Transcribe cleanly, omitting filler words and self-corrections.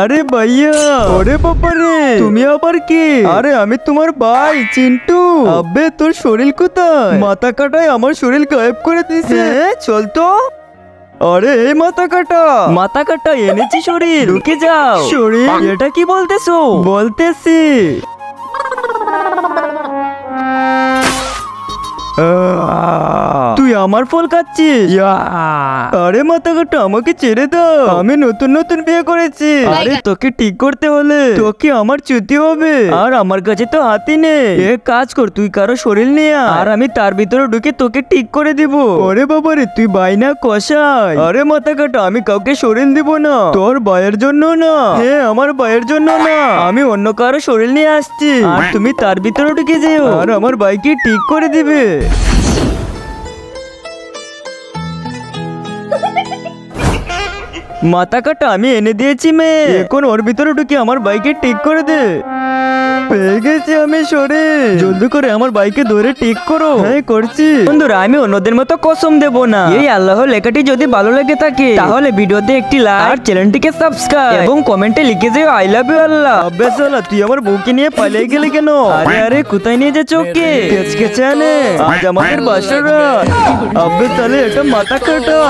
আরে ভাইয়া, ওরে বাবা রে, তুমি আবার কি? আরে আমি তোমার ভাই চিন্টু। আবে তোর শরীর কোথায়? মাথা কাটায় আমার শরীর গায়েব করে দিছে। চল তো। আরে এই মাথা কাটা এনেছি শরীর, ঢুকে যাও। শরীর এটা কি বলতেছো? বলতেছি তুই আমার ফল খাচ্ছিস? আরে মাথা কাটা আমাকে ছেড়ে দাও, আমি নতুন নতুন বিয়ে করেছি। আরে তোকে ঠিক করতে হলে তোকে আমার চুতি হবে, আর আমার কাছে তো হাতি নেই। এক কাজ কর, তুই কারো শরীর নিয়ে আর আমি তার ভিতরে ঢুকে তোকে ঠিক করে দিব। ওরে বাবা রে, তুই বাইনা কষাই। আরে মাথা কাটা, আমি কাউকে শরীর দিব না, তোর ভাইয়ের জন্য না। হ্যাঁ, আমার ভাইয়ের জন্য না, আমি অন্য কারো শরীর নিয়ে আসছি, আর তুমি তার ভিতরে ঢুকে যেও আর আমার ভাইকে ঠিক করে দিবে। মাথা কাটা আমি এনে দিয়েছি মেয়ে, এখন ওর ভিতরে ঢুকে আমার বাইকে ঠিক করে দে। পেয়ে গেছি আমি শরীর, জলদি করে আমার বাইকে ধরে ঠিক করো। হ্যাঁ করছি। বন্ধুরা, আমি অন্যদের মতো কসম দেব না। এই আল্লাহর লেখাটি যদি ভালো লেগে থাকে তাহলে ভিডিওতে একটি লাইক আর চ্যানেলটিকে সাবস্ক্রাইব এবং কমেন্টে লিখে যেও আই লাভ ইউ আল্লাহ। আবে শালা, তুই আমার বউকে নিয়ে পালিয়ে গেলি কেন? আরে আরে, কোথায় নিয়ে যাচ্ছ ওকে? কেচকেছে আনে, আজ আমাদের বাসর রাত। আবে তাহলে এটা মাথা কাটা।